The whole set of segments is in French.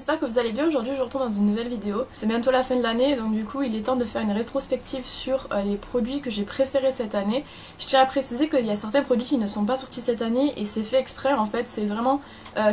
j'espère que vous allez bien. Aujourd'hui je vous retrouve dans une nouvelle vidéo. C'est bientôt la fin de l'année, donc du coup il est temps de faire une rétrospective sur les produits que j'ai préférés cette année. Je tiens à préciser qu'il y a certains produits qui ne sont pas sortis cette année et c'est fait exprès en fait, c'est vraiment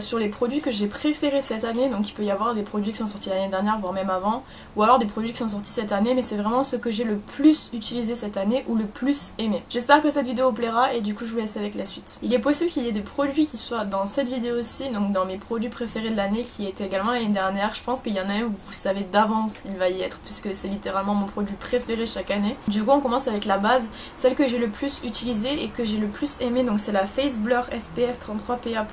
sur les produits que j'ai préférés cette année. Donc il peut y avoir des produits qui sont sortis l'année dernière voire même avant, ou alors des produits qui sont sortis cette année, mais c'est vraiment ceux que j'ai le plus utilisé cette année ou le plus aimé. J'espère que cette vidéo vous plaira et du coup je vous laisse avec la suite. Il est possible qu'il y ait des produits qui soient dans cette vidéo aussi, donc dans mes produits préférés de l'année qui étaient également l'année dernière. Je pense qu'il y en a un où vous savez d'avance il va y être puisque c'est littéralement mon produit préféré chaque année. Du coup on commence avec la base, celle que j'ai le plus utilisée et que j'ai le plus aimée, donc c'est la Face Blur SPF 33 PA++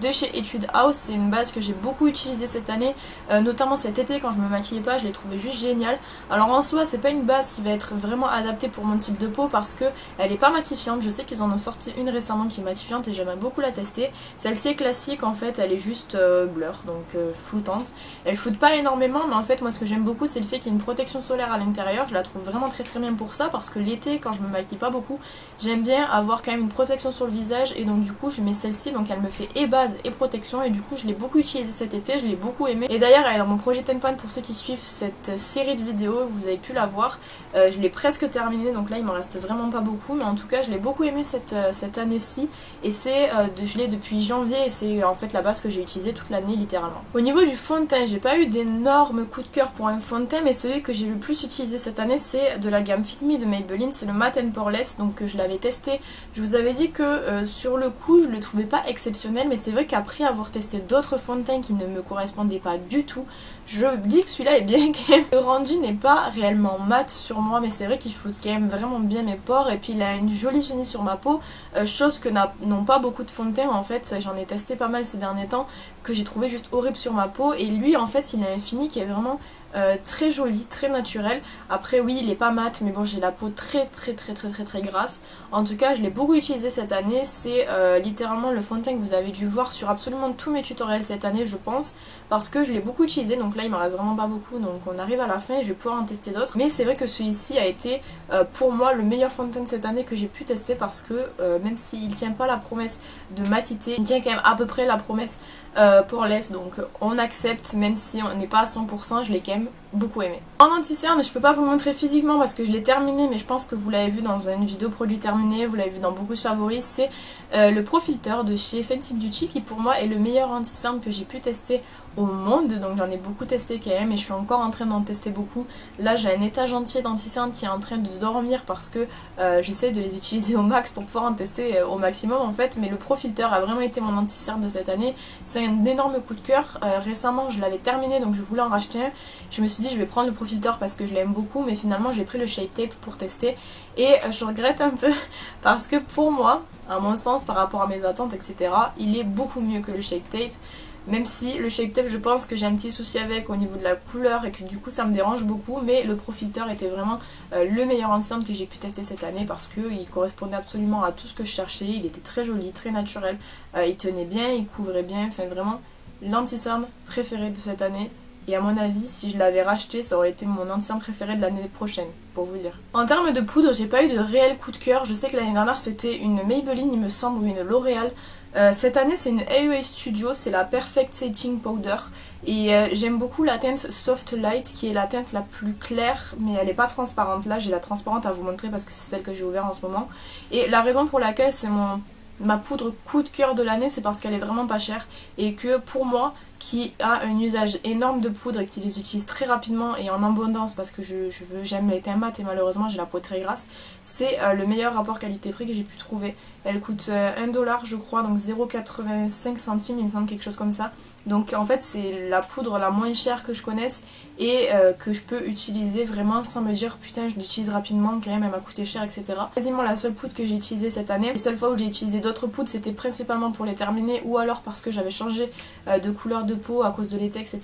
de chez Etude House. C'est une base que j'ai beaucoup utilisée cette année, notamment cet été quand je me maquillais pas, je l'ai trouvée juste géniale. Alors en soi c'est pas une base qui va être vraiment adaptée pour mon type de peau parce que elle est pas matifiante. Je sais qu'ils en ont sorti une récemment qui est matifiante et j'aimerais beaucoup la tester. Celle-ci est classique en fait, elle est juste blur, donc floutante. Elle floute pas énormément, mais en fait moi ce que j'aime beaucoup c'est le fait qu'il y ait une protection solaire à l'intérieur. Je la trouve vraiment très bien pour ça parce que l'été quand je me maquille pas beaucoup, j'aime bien avoir quand même une protection sur le visage et donc du coup je mets celle-ci, donc elle me fait et base et protection et du coup je l'ai beaucoup utilisée cet été, je l'ai beaucoup aimée. Et d'ailleurs elle est dans mon projet Tenpan pour ceux qui suivent cette série de vidéos, vous avez pu la voir. Je l'ai presque terminée, donc là il m'en reste vraiment pas beaucoup, mais en tout cas je l'ai beaucoup aimée cette année-ci et je l'ai depuis janvier et c'est en fait la base que j'ai utilisée toute l'année littéralement. Au niveau du fond de teint, j'ai pas eu d'énormes coups de cœur pour un fond de teint, mais celui que j'ai le plus utilisé cette année c'est de la gamme Fit Me de Maybelline, c'est le Matte & Poreless, donc je l'avais testé. Je vous avais dit que sur le coup je le trouvais pas exceptionnel, mais c'est vrai qu'après avoir testé d'autres fonds de teint qui ne me correspondaient pas du tout, je dis que celui-là est bien quand même. Le rendu n'est pas réellement mat sur moi, mais c'est vrai qu'il floute quand même vraiment bien mes pores et puis il a une jolie fini sur ma peau, chose que n'ont pas beaucoup de fonds de teint en fait. J'en ai testé pas mal ces derniers temps que j'ai trouvé juste horrible sur ma peau et lui en fait il a un fini qui est vraiment très joli, très naturel. Après oui il est pas mat, mais bon j'ai la peau très grasse. En tout cas je l'ai beaucoup utilisé cette année, c'est littéralement le fond de teint que vous avez dû voir sur absolument tous mes tutoriels cette année je pense, parce que je l'ai beaucoup utilisé. Donc là il m'en reste vraiment pas beaucoup, donc on arrive à la fin et je vais pouvoir en tester d'autres. Mais c'est vrai que celui-ci a été pour moi le meilleur fond de teint de cette année que j'ai pu tester parce que même s'il tient pas la promesse de matité, il tient quand même à peu près la promesse poreless, donc on accepte même si on n'est pas à 100%, je l'ai quand même beaucoup aimé. En anti-cerne, je peux pas vous le montrer physiquement parce que je l'ai terminé, mais je pense que vous l'avez vu dans une vidéo produit terminé, vous l'avez vu dans beaucoup de favoris, c'est le Pro Filter de chez Fenty Beauty qui pour moi est le meilleur anti-cerne que j'ai pu tester au monde, donc j'en ai beaucoup testé quand même et je suis encore en train d'en tester beaucoup. Là j'ai un étage entier d'anti-cerne qui est en train de dormir parce que j'essaie de les utiliser au max pour pouvoir en tester au maximum en fait, mais le Pro Filter a vraiment été mon anti-cerne de cette année. C'est un énorme coup de cœur. Récemment je l'avais terminé donc je voulais en racheter un. Je me suis dit je vais prendre le Pro Filter parce que je l'aime beaucoup, mais finalement j'ai pris le Shape Tape pour tester et je regrette un peu parce que pour moi, à mon sens, par rapport à mes attentes etc, il est beaucoup mieux que le Shape Tape. Même si le Shape Tape je pense que j'ai un petit souci avec au niveau de la couleur et que du coup ça me dérange beaucoup, mais le Pro Filter était vraiment le meilleur anti-cerne que j'ai pu tester cette année parce qu'il correspondait absolument à tout ce que je cherchais. Il était très joli, très naturel, il tenait bien, il couvrait bien, enfin vraiment l'anti-cerne préféré de cette année. Et à mon avis, si je l'avais racheté, ça aurait été mon anti-cerne préféré de l'année prochaine, pour vous dire. En termes de poudre, j'ai pas eu de réel coup de cœur. Je sais que l'année dernière c'était une Maybelline, il me semble, ou une L'Oréal. Cette année c'est une AOA Studio, c'est la Perfect Setting Powder. Et j'aime beaucoup la teinte Soft Light qui est la teinte la plus claire, mais elle est pas transparente. Là j'ai la transparente à vous montrer parce que c'est celle que j'ai ouverte en ce moment. Et la raison pour laquelle c'est ma poudre coup de cœur de l'année, c'est parce qu'elle est vraiment pas chère et que pour moi qui a un usage énorme de poudre et qui les utilise très rapidement et en abondance parce que j'aime les teints mat et malheureusement j'ai la peau très grasse, c'est le meilleur rapport qualité-prix que j'ai pu trouver. Elle coûte 1$ je crois, donc 0,85 centimes il me semble, quelque chose comme ça. Donc en fait c'est la poudre la moins chère que je connaisse et que je peux utiliser vraiment sans me dire putain je l'utilise rapidement quand même, elle m'a coûté cher etc. Quasiment la seule poudre que j'ai utilisée cette année. Les seules fois où j'ai utilisé d'autres poudres c'était principalement pour les terminer ou alors parce que j'avais changé de couleur de peau à cause de l'été etc.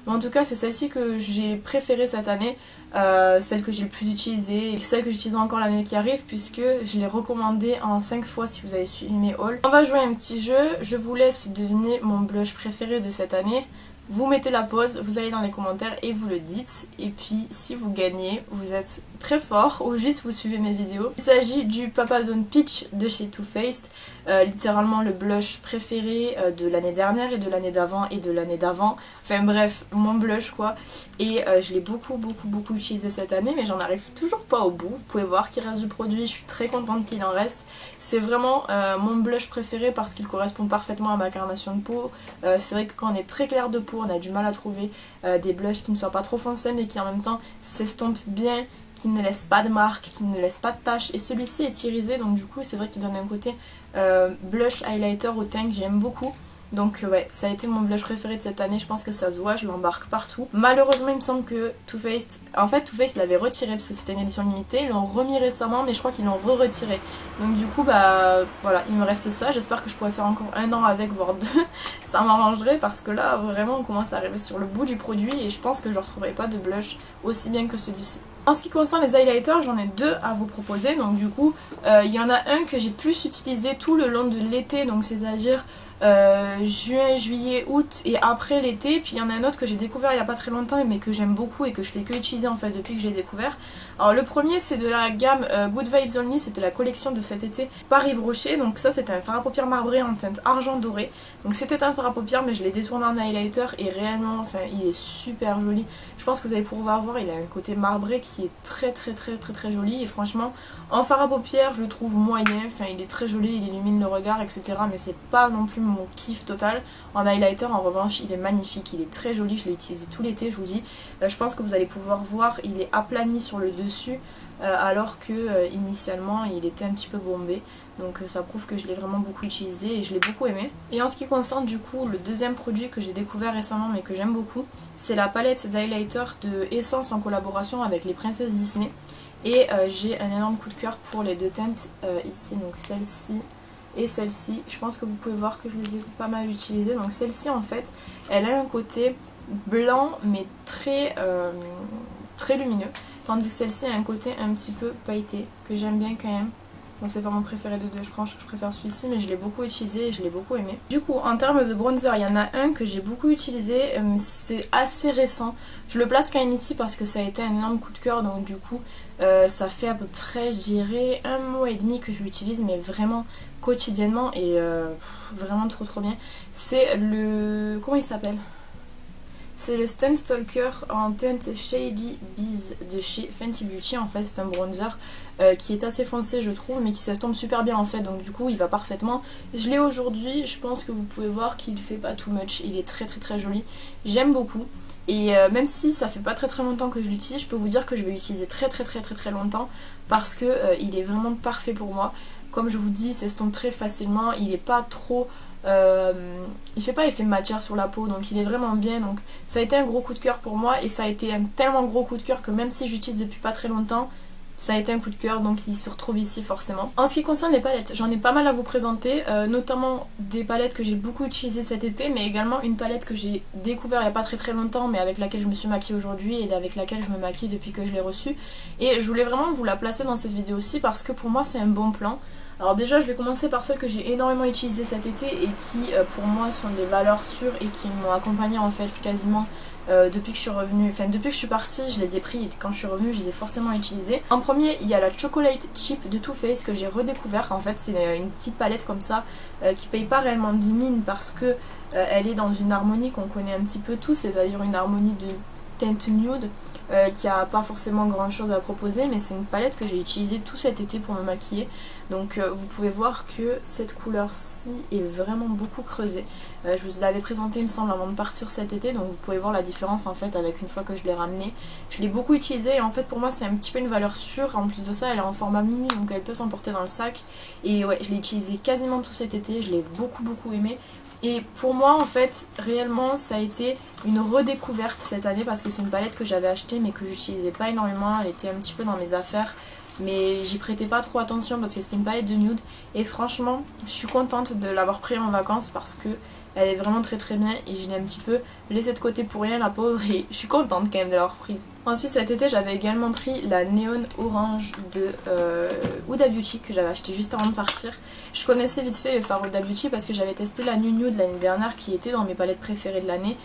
Mais en tout cas c'est celle-ci que j'ai préférée cette année, celle que j'ai le plus utilisée et celle que j'utilise encore l'année qui arrive puisque je l'ai recommandée en 5 fois si vous avez suivi mes hauls. On va jouer un petit jeu, je vous laisse deviner mon blush préféré de cette année. vous mettez la pause, vous allez dans les commentaires et vous le dites. Et puis si vous gagnez, vous êtes très fort ou juste vous suivez mes vidéos. Il s'agit du Papa Don't Peach de chez Too Faced. Littéralement le blush préféré de l'année dernière et de l'année d'avant et de l'année d'avant. Enfin bref, mon blush quoi. Et je l'ai beaucoup utilisé cette année, mais j'en arrive toujours pas au bout. Vous pouvez voir qu'il reste du produit, je suis très contente qu'il en reste. C'est vraiment mon blush préféré parce qu'il correspond parfaitement à ma carnation de peau. C'est vrai que quand on est très clair de peau, on a du mal à trouver des blushs qui ne soient pas trop foncés mais qui en même temps s'estompent bien, qui ne laissent pas de marques, qui ne laissent pas de taches. Et celui-ci est irisé, donc du coup c'est vrai qu'il donne un côté blush highlighter au teint que j'aime beaucoup. Donc ouais, ça a été mon blush préféré de cette année, je pense que ça se voit, je l'embarque partout. Malheureusement il me semble que Too Faced, en fait Too Faced l'avait retiré parce que c'était une édition limitée, ils l'ont remis récemment mais je crois qu'ils l'ont re-retiré. Donc du coup bah voilà, il me reste ça, j'espère que je pourrai faire encore un an avec, voire deux, ça m'arrangerait parce que là vraiment on commence à arriver sur le bout du produit et je pense que je ne retrouverai pas de blush aussi bien que celui-ci. En ce qui concerne les highlighters, j'en ai deux à vous proposer, donc du coup il y en a un que j'ai plus utilisé tout le long de l'été, donc c'est-à-dire juin, juillet, août et après l'été. Puis il y en a un autre que j'ai découvert il n'y a pas très longtemps mais que j'aime beaucoup et que je fais que utiliser en fait depuis que j'ai découvert. Alors le premier c'est de la gamme Good Vibes Only, c'était la collection de cet été par Yves Rocher. Donc ça c'était un fard à paupières marbré en teinte argent doré. Donc c'était un fard à paupières mais je l'ai détourné en highlighter et réellement enfin il est super joli. Je pense que vous allez pouvoir voir, il a un côté marbré qui est très joli et franchement en fard à paupières je le trouve moyen, enfin il est très joli, il illumine le regard etc. mais c'est pas non plus mon kiff total. En highlighter en revanche il est magnifique, il est très joli, je l'ai utilisé tout l'été je vous dis. Je pense que vous allez pouvoir voir, il est aplani sur le dessus alors que initialement il était un petit peu bombé. Donc ça prouve que je l'ai vraiment beaucoup utilisé et je l'ai beaucoup aimé. Et en ce qui concerne du coup le deuxième produit que j'ai découvert récemment mais que j'aime beaucoup, c'est la palette d'highlighter de Essence en collaboration avec les princesses Disney. Et j'ai un énorme coup de cœur pour les deux teintes ici, donc celle-ci et celle-ci. Je pense que vous pouvez voir que je les ai pas mal utilisées. Donc celle-ci en fait, elle a un côté blanc mais très lumineux. Tandis que celle-ci a un côté un petit peu pailleté que j'aime bien quand même. Bon c'est pas mon préféré de deux, je pense que je préfère celui-ci mais je l'ai beaucoup utilisé et je l'ai beaucoup aimé. Du coup en termes de bronzer, il y en a un que j'ai beaucoup utilisé, c'est assez récent. Je le place quand même ici parce que ça a été un énorme coup de cœur donc du coup ça fait à peu près je dirais 1 mois et demi que je l'utilise mais vraiment quotidiennement et vraiment trop bien. C'est le... comment il s'appelle ? C'est le Stun Stalker en teinte Shady Bees de chez Fenty Beauty. En fait c'est un bronzer qui est assez foncé je trouve mais qui s'estompe super bien en fait. Donc du coup il va parfaitement. Je l'ai aujourd'hui, je pense que vous pouvez voir qu'il fait pas too much. Il est très joli. J'aime beaucoup. Et même si ça fait pas très longtemps que je l'utilise, je peux vous dire que je vais l'utiliser très longtemps parce que il est vraiment parfait pour moi. Comme je vous dis, il s'estompe très facilement, il est pas trop... il fait pas effet matière sur la peau donc il est vraiment bien. Donc ça a été un gros coup de cœur pour moi et ça a été un tellement gros coup de cœur que même si j'utilise depuis pas très longtemps, ça a été un coup de cœur donc il se retrouve ici forcément. En ce qui concerne les palettes, j'en ai pas mal à vous présenter, notamment des palettes que j'ai beaucoup utilisées cet été mais également une palette que j'ai découvert il y a pas très longtemps mais avec laquelle je me suis maquillée aujourd'hui et avec laquelle je me maquille depuis que je l'ai reçue. Et je voulais vraiment vous la placer dans cette vidéo aussi parce que pour moi c'est un bon plan. Alors déjà je vais commencer par celles que j'ai énormément utilisées cet été et qui pour moi sont des valeurs sûres et qui m'ont accompagnée en fait quasiment depuis que je suis revenue, enfin depuis que je suis partie je les ai pris et quand je suis revenue je les ai forcément utilisées. En premier il y a la Chocolate Chip de Too Faced que j'ai redécouvert. En fait c'est une petite palette comme ça qui paye pas réellement de mine parce que elle est dans une harmonie qu'on connaît un petit peu tous, c'est-à-dire une harmonie de teinte nude. Qui a pas forcément grand chose à proposer mais c'est une palette que j'ai utilisée tout cet été pour me maquiller. Donc vous pouvez voir que cette couleur-ci est vraiment beaucoup creusée. Je vous l'avais présentée il me semble avant de partir cet été donc vous pouvez voir la différence en fait avec une fois que je l'ai ramenée. Je l'ai beaucoup utilisée et en fait pour moi c'est un petit peu une valeur sûre. En plus de ça elle est en format mini donc elle peut s'emporter dans le sac. Et ouais je l'ai utilisée quasiment tout cet été, je l'ai beaucoup aimée. Et pour moi en fait réellement ça a été une redécouverte cette année parce que c'est une palette que j'avais achetée mais que j'utilisais pas énormément, elle était un petit peu dans mes affaires mais j'y prêtais pas trop attention parce que c'était une palette de nude et franchement je suis contente de l'avoir pris en vacances parce que elle est vraiment très bien et je l'ai un petit peu laissée de côté pour rien la pauvre et je suis contente quand même de l'avoir prise. Ensuite cet été j'avais également pris la Neon Orange de Huda Beauty que j'avais acheté juste avant de partir. Je connaissais vite fait le fard Huda Beauty parce que j'avais testé la Nude l'année dernière qui était dans mes palettes préférées de l'année.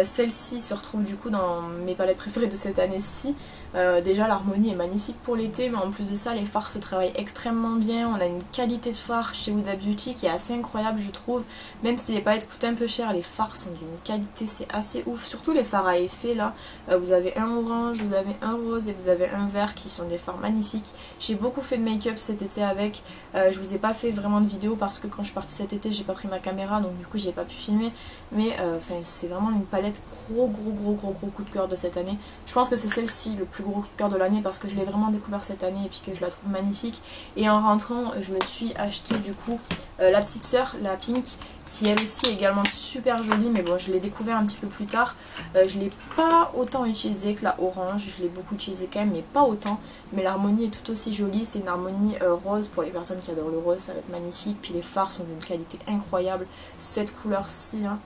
Celle-ci se retrouve du coup dans mes palettes préférées de cette année-ci. Déjà l'harmonie est magnifique pour l'été, mais en plus de ça les fards se travaillent extrêmement bien. On a une qualité de fard chez Huda Beauty qui est assez incroyable je trouve. Même si les palettes coûtent un peu cher, les fards sont d'une qualité, c'est assez ouf. Surtout les fards à effet là, vous avez un orange, vous avez un rose et vous avez un vert qui sont des fards magnifiques. J'ai beaucoup fait de make-up cet été avec, je vous ai pas fait vraiment de vidéo parce que quand je suis partie cet été j'ai pas pris ma caméra, donc du coup j'ai pas pu filmer. Mais c'est vraiment une palette gros coup de cœur de cette année. Je pense que c'est celle-ci le plus gros coup de cœur de l'année parce que je l'ai vraiment découvert cette année et puis que je la trouve magnifique. Et en rentrant je me suis acheté du coup la petite sœur, la Pink, qui elle aussi est également super jolie, mais bon je l'ai découvert un petit peu plus tard. Je l'ai pas autant utilisée que la orange, je l'ai beaucoup utilisée quand même mais pas autant. Mais l'harmonie est tout aussi jolie, c'est une harmonie rose pour les personnes qui adorent le rose, ça va être magnifique. Puis les fards sont d'une qualité incroyable, cette couleur-ci là,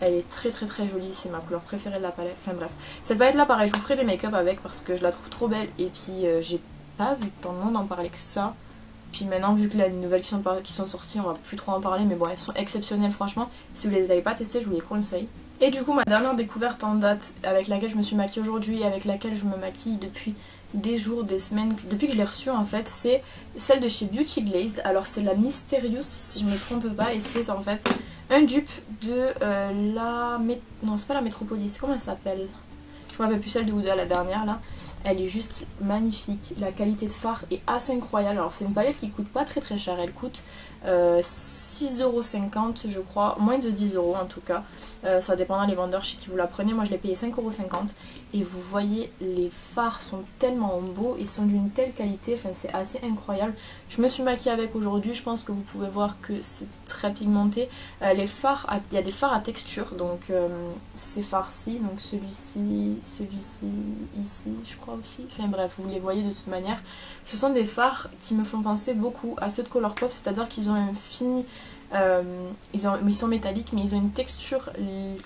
elle est très jolie, c'est ma couleur préférée de la palette, enfin bref. Cette palette là pareil, je vous ferai des make-up avec parce que je la trouve trop belle et puis j'ai pas vu tant de monde en parler que ça. Puis maintenant vu que les nouvelles qui sont sorties on va plus trop en parler, mais bon elles sont exceptionnelles franchement. Si vous les avez pas testées je vous les conseille. Et du coup ma dernière découverte en date avec laquelle je me suis maquillée aujourd'hui et avec laquelle je me maquille depuis des jours, des semaines, depuis que je l'ai reçue en fait, c'est celle de chez Beauty Glazed. Alors c'est la Mysterious si je me trompe pas et c'est en fait un dupe de non c'est pas la Métropolis, comment elle s'appelle? Je me rappelle plus, celle de Huda, la dernière là. Elle est juste magnifique, la qualité de fard est assez incroyable. Alors c'est une palette qui coûte pas très cher, elle coûte 6,50€ je crois, moins de 10€ en tout cas. Ça dépendra des vendeurs chez qui vous la prenez, moi je l'ai payé 5,50€. Et vous voyez les fards sont tellement beaux et sont d'une telle qualité, enfin c'est assez incroyable. Je me suis maquillée avec aujourd'hui, je pense que vous pouvez voir que c'est très pigmenté. Les fards, il y a des fards à texture, donc ces fards-ci, donc celui-ci, ici je crois aussi. Enfin bref, vous les voyez de toute manière. Ce sont des fards qui me font penser beaucoup à ceux de Colourpop, c'est-à-dire qu'ils ont un fini... ils sont métalliques mais ils ont une texture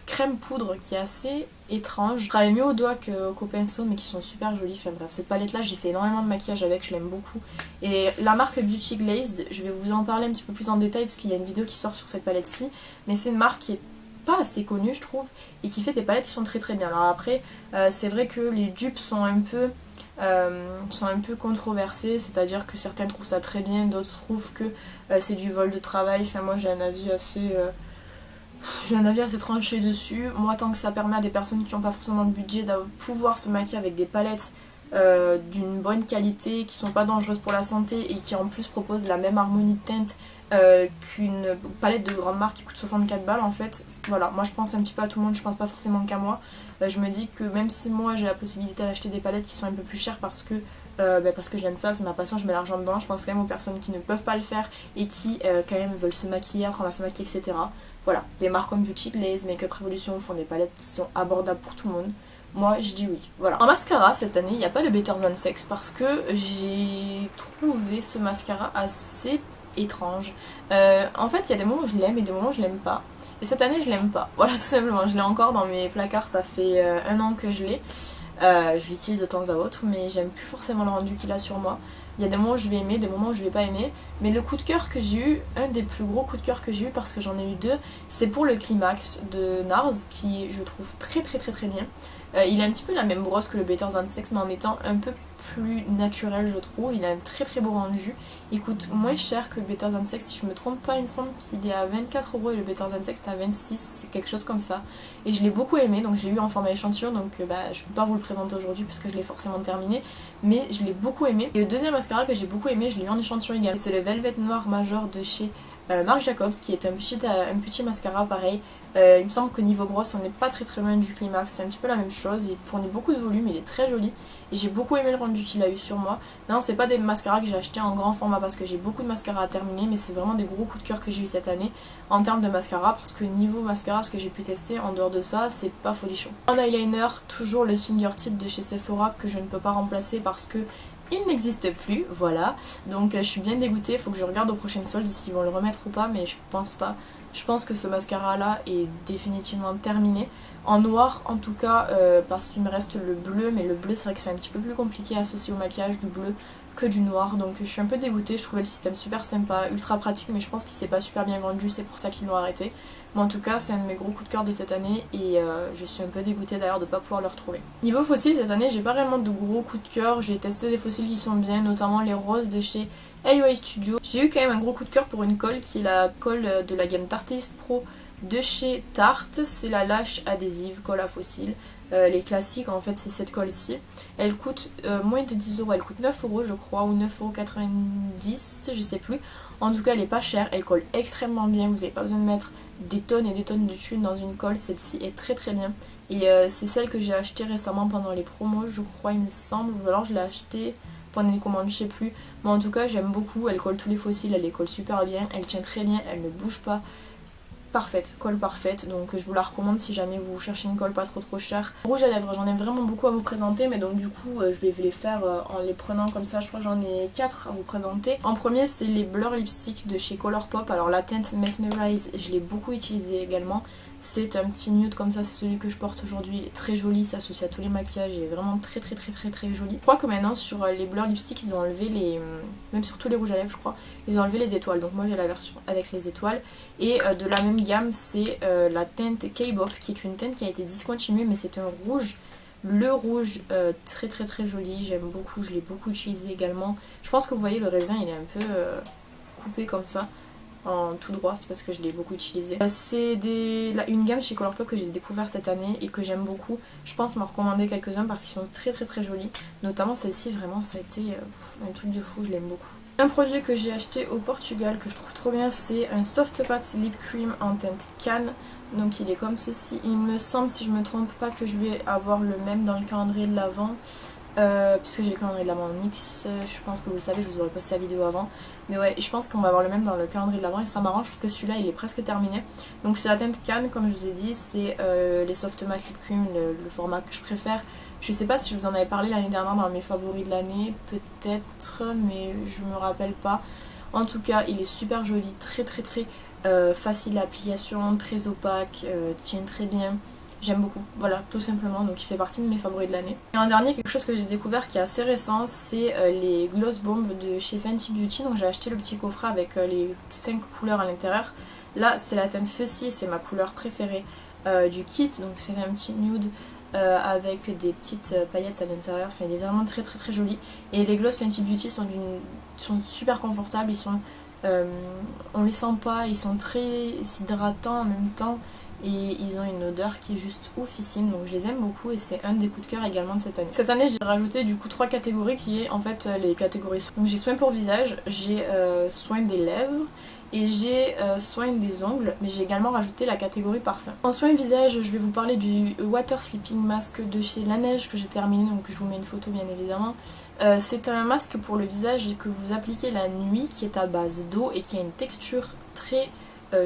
crème poudre qui est assez étrange. Je travaille mieux au doigt qu'au pinceau mais qui sont super jolis. Enfin bref, cette palette là j'ai fait énormément de maquillage avec, je l'aime beaucoup. Et la marque Beauty Glazed, je vais vous en parler un petit peu plus en détail parce qu'il y a une vidéo qui sort sur cette palette ci. Mais c'est une marque qui est pas assez connue je trouve et qui fait des palettes qui sont très bien. Alors après c'est vrai que les dupes sont un peu controversés, c'est-à-dire que certains trouvent ça très bien, d'autres trouvent que c'est du vol de travail. Enfin moi j'ai un avis assez tranché dessus. Moi tant que ça permet à des personnes qui n'ont pas forcément de budget de pouvoir se maquiller avec des palettes d'une bonne qualité, qui sont pas dangereuses pour la santé et qui en plus proposent la même harmonie de teinte qu'une palette de grande marque qui coûte 64 balles en fait. Voilà, moi je pense un petit peu à tout le monde, je pense pas forcément qu'à moi. Je me dis que même si moi j'ai la possibilité d'acheter des palettes qui sont un peu plus chères parce que j'aime ça, c'est ma passion, je mets l'argent dedans, je pense quand même aux personnes qui ne peuvent pas le faire et qui quand même veulent se maquiller, apprendre à se maquiller, etc. Voilà, des marques comme Beauty Glazed, Makeup Revolution font des palettes qui sont abordables pour tout le monde. Moi je dis oui, voilà. En mascara cette année il n'y a pas le Better Than Sex parce que j'ai trouvé ce mascara assez étrange. En fait il y a des moments où je l'aime et des moments où je l'aime pas. Et cette année je l'aime pas, voilà tout simplement. Je l'ai encore dans mes placards, ça fait 1 an que je l'ai. Je l'utilise de temps à autre mais j'aime plus forcément le rendu qu'il a sur moi. Il y a des moments où je vais aimer, des moments où je vais pas aimer. Mais le coup de cœur que j'ai eu, un des plus gros coups de cœur que j'ai eu parce que j'en ai eu 2, c'est pour le Climax de NARS qui je trouve très bien. Il a un petit peu la même brosse que le Better Than Sex mais en étant un peu plus naturel je trouve. Il a un très beau rendu. Il coûte moins cher que le Better Than Sex. Si je me trompe pas, il me semble qu'il est à 24€ et le Better Than Sex est à 26, c'est quelque chose comme ça. Et je l'ai beaucoup aimé, donc je l'ai eu en format échantillon, donc je peux pas vous le présenter aujourd'hui puisque je l'ai forcément terminé. Mais je l'ai beaucoup aimé. Et le deuxième mascara que j'ai beaucoup aimé, je l'ai eu en échantillon également. C'est le Velvet Noir Major de chez Marc Jacobs qui est un petit mascara pareil. Il me semble que niveau brosse on n'est pas très loin du Climax, c'est un petit peu la même chose, il fournit beaucoup de volume, il est très joli et j'ai beaucoup aimé le rendu qu'il a eu sur moi. Non c'est pas des mascaras que j'ai acheté en grand format parce que j'ai beaucoup de mascaras à terminer, mais c'est vraiment des gros coups de cœur que j'ai eu cette année en termes de mascara parce que niveau mascara ce que j'ai pu tester en dehors de ça c'est pas folichon. En eyeliner toujours le Fingertip de chez Sephora que je ne peux pas remplacer parce que il n'existe plus, voilà, donc je suis bien dégoûtée, il faut que je regarde aux prochaines soldes s'ils vont le remettre ou pas, mais je pense pas. Je pense que ce mascara là est définitivement terminé. En noir en tout cas parce qu'il me reste le bleu, mais le bleu c'est vrai que c'est un petit peu plus compliqué à associer au maquillage du bleu que du noir, donc je suis un peu dégoûtée. Je trouvais le système super sympa, ultra pratique, mais je pense qu'il s'est pas super bien vendu, c'est pour ça qu'ils l'ont arrêté. Mais en tout cas c'est un de mes gros coups de cœur de cette année et je suis un peu dégoûtée d'ailleurs de ne pas pouvoir le retrouver. Niveau fossiles cette année j'ai pas vraiment de gros coups de cœur, j'ai testé des fossiles qui sont bien, notamment les roses de chez AOA Studio. J'ai eu quand même un gros coup de cœur pour une colle qui est la colle de la gamme Tarteist Pro de chez Tarte, c'est la lâche adhésive colle à fossiles. Les classiques en fait c'est cette colle ci. Elle coûte moins de 10 euros, elle coûte 9 euros je crois ou 9,90 € je sais plus. En tout cas elle est pas chère, elle colle extrêmement bien, vous n'avez pas besoin de mettre des tonnes et des tonnes de thunes dans une colle, celle-ci est très très bien. Et c'est celle que j'ai achetée récemment pendant les promos je crois il me semble, ou alors je l'ai achetée pendant une commande je sais plus. Mais en tout cas j'aime beaucoup, elle colle tous les fossiles, elle les colle super bien, elle tient très bien, elle ne bouge pas. Parfaite, colle parfaite, donc je vous la recommande si jamais vous cherchez une colle pas trop chère. Rouge à lèvres, j'en ai vraiment beaucoup à vous présenter, mais donc du coup je vais les faire en les prenant comme ça, je crois que j'en ai 4 à vous présenter. En premier c'est les Blur Lipstick de chez Colourpop, alors la teinte Mesmerize je l'ai beaucoup utilisée également. C'est un petit nude comme ça, c'est celui que je porte aujourd'hui, il est très joli, s'associe à tous les maquillages, il est vraiment très joli. Je crois que maintenant sur les Blur Lipstick ils ont enlevé les, même sur tous les rouges à lèvres je crois, ils ont enlevé les étoiles, donc moi j'ai la version avec les étoiles. Et de la même gamme c'est la teinte K-Bof qui est une teinte qui a été discontinuée mais c'est un rouge. Le rouge très joli, j'aime beaucoup, je l'ai beaucoup utilisé également. Je pense que vous voyez le raisin il est un peu coupé comme ça. En tout droit, c'est parce que je l'ai beaucoup utilisé. C'est une gamme chez Colourpop que j'ai découvert cette année et que j'aime beaucoup. Je pense m'en recommander quelques-uns parce qu'ils sont très jolis. Notamment celle-ci, vraiment ça a été un truc de fou, je l'aime beaucoup. Un produit que j'ai acheté au Portugal que je trouve trop bien, c'est un Soft Pat Lip Cream en teinte canne. Donc il est comme ceci. Il me semble, si je me trompe pas, que je vais avoir le même dans le calendrier de l'Avent. Puisque j'ai le calendrier de l'Avent en X, je pense que vous le savez, je vous aurais posté la vidéo avant. Mais ouais, je pense qu'on va avoir le même dans le calendrier de l'Avent et ça m'arrange parce que celui-là il est presque terminé. Donc c'est la teinte canne comme je vous ai dit, c'est les Soft Matte Lip Cream, le format que je préfère. Je sais pas si je vous en avais parlé l'année dernière dans mes favoris de l'année, peut-être, mais je me rappelle pas. En tout cas, il est super joli, très facile d'application, très opaque, tient très bien. J'aime beaucoup, voilà, tout simplement, donc il fait partie de mes favoris de l'année. Et en dernier, quelque chose que j'ai découvert qui est assez récent, c'est les Gloss Bomb de chez Fenty Beauty. Donc j'ai acheté le petit coffret avec les 5 couleurs à l'intérieur. Là, c'est la teinte Fussy, c'est ma couleur préférée du kit, donc c'est un petit nude avec des petites paillettes à l'intérieur. Enfin, il est vraiment très joli. Et les Gloss Fenty Beauty sont super confortables, on les sent pas, ils sont très hydratants en même temps. Et ils ont une odeur qui est juste oufissime, donc je les aime beaucoup et c'est un des coups de cœur également de cette année. Cette année j'ai rajouté du coup 3 catégories qui est en fait les catégories soins. Donc j'ai soin pour visage, j'ai soin des lèvres et j'ai soin des ongles, mais j'ai également rajouté la catégorie parfum. En soin visage je vais vous parler du Water Sleeping Mask de chez Laneige que j'ai terminé, donc je vous mets une photo bien évidemment. C'est un masque pour le visage que vous appliquez la nuit qui est à base d'eau et qui a une texture très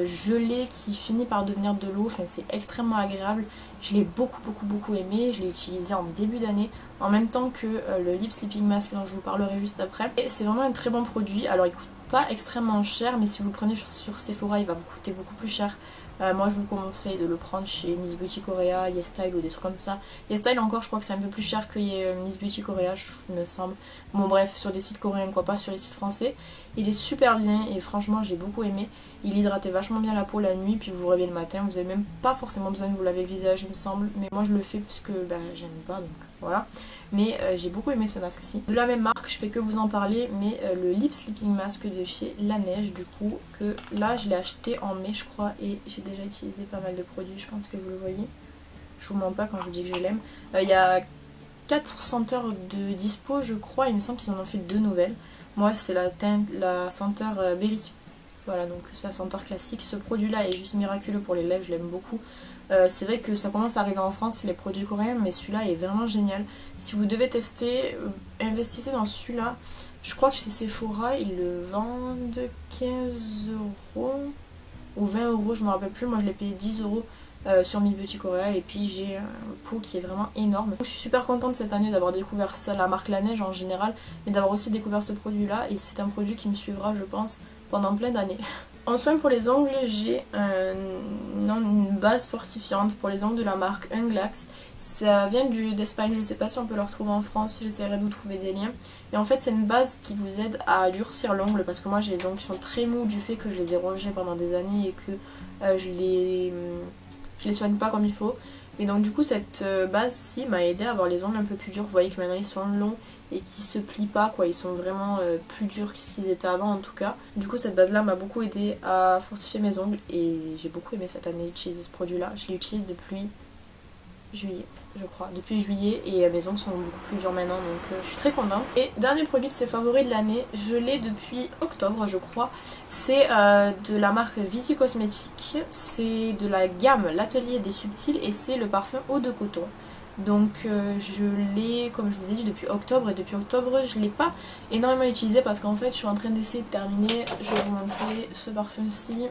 gelé qui finit par devenir de l'eau, enfin, c'est extrêmement agréable. Je l'ai beaucoup aimé, je l'ai utilisé en début d'année en même temps que le Lip Sleeping Mask dont je vous parlerai juste après. Et c'est vraiment un très bon produit, alors il coûte pas extrêmement cher mais si vous le prenez sur Sephora il va vous coûter beaucoup plus cher. Moi je vous conseille de le prendre chez Miss Beauty Korea, YesStyle ou des trucs comme ça. YesStyle encore je crois que c'est un peu plus cher que Miss Beauty Korea, il me semble. Bon bref, sur des sites coréens quoi, pas sur les sites français. Il est super bien et franchement j'ai beaucoup aimé. Il hydratait vachement bien la peau la nuit, puis vous vous réveillez le matin, vous n'avez même pas forcément besoin de vous laver le visage il me semble. Mais moi je le fais parce que j'aime pas, donc voilà. Mais j'ai beaucoup aimé ce masque-ci. De la même marque, je fais que vous en parler, mais le Lip Sleeping Mask de chez Laneige du coup, que là je l'ai acheté en mai je crois et j'ai déjà utilisé pas mal de produits, je pense que vous le voyez. Je vous mens pas quand je vous dis que je l'aime. Il y a 4 senteurs de dispo je crois, il me semble qu'ils en ont fait 2 nouvelles. Moi c'est la senteur Berry. Voilà, donc c'est un senteur classique. Ce produit-là est juste miraculeux pour les lèvres, je l'aime beaucoup. C'est vrai que ça commence à arriver en France, les produits coréens, mais celui-là est vraiment génial. Si vous devez tester, investissez dans celui-là. Je crois que chez Sephora, ils le vendent 15 € ou 20 €, je me rappelle plus. Moi, je l'ai payé 10 € sur Miss Beauty Korea et puis j'ai un pot qui est vraiment énorme. Je suis super contente cette année d'avoir découvert ça, la marque Laneige en général, mais d'avoir aussi découvert ce produit-là et c'est un produit qui me suivra, je pense, pendant plein d'années. En soin pour les ongles, j'ai une base fortifiante pour les ongles de la marque Unglax. Ça vient d'Espagne, je sais pas si on peut le retrouver en France, j'essaierai de vous trouver des liens. Et en fait c'est une base qui vous aide à durcir l'ongle parce que moi j'ai les ongles qui sont très mous du fait que je les ai rongés pendant des années et que je les soigne pas comme il faut. Et donc du coup cette base-ci m'a aidé à avoir les ongles un peu plus durs. Vous voyez que maintenant ils sont longs et qui se plient pas quoi, ils sont vraiment plus durs que ce qu'ils étaient avant en tout cas. Du coup cette base là m'a beaucoup aidé à fortifier mes ongles et j'ai beaucoup aimé cette année utiliser ce produit là. Je l'utilise depuis juillet je crois, depuis juillet et mes ongles sont beaucoup plus durs maintenant donc je suis très contente. Et dernier produit de ses favoris de l'année, je l'ai depuis octobre je crois, c'est de la marque Viti Cosmetics, c'est de la gamme l'atelier des subtils et c'est le parfum eau de coton. Donc je l'ai, comme je vous ai dit, depuis octobre et depuis octobre je l'ai pas énormément utilisé parce qu'en fait je suis en train d'essayer de terminer, je vais vous montrer ce parfum-ci,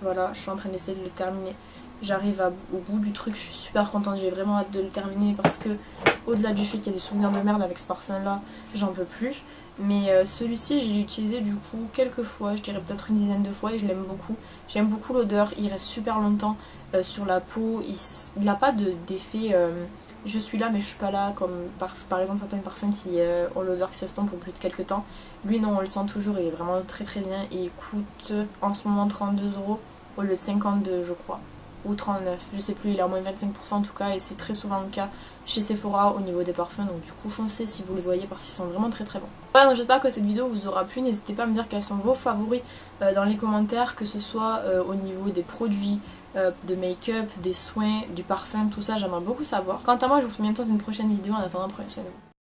voilà je suis en train d'essayer de le terminer. J'arrive au bout du truc, je suis super contente, j'ai vraiment hâte de le terminer parce que au-delà du fait qu'il y a des souvenirs de merde avec ce parfum là, j'en peux plus. Mais celui-ci je l'ai utilisé du coup quelques fois, je dirais peut-être une dizaine de fois et je l'aime beaucoup. J'aime beaucoup l'odeur, il reste super longtemps sur la peau, il n'a pas d'effet je suis là mais je suis pas là comme par exemple certains parfums qui ont l'odeur qui s'estompe au bout de quelques temps. Lui non, on le sent toujours, il est vraiment très très bien et il coûte en ce moment 32€ au lieu de 52 je crois. Ou 39, je sais plus, il est à moins 25% en tout cas et c'est très souvent le cas chez Sephora au niveau des parfums, donc du coup foncez si vous le voyez parce qu'ils sont vraiment très très bons. Voilà, donc j'espère que cette vidéo vous aura plu, n'hésitez pas à me dire quels sont vos favoris dans les commentaires, que ce soit au niveau des produits, de make-up, des soins, du parfum, tout ça j'aimerais beaucoup savoir. Quant à moi je vous retrouve bientôt dans une prochaine vidéo, en attendant prenez soin de vous.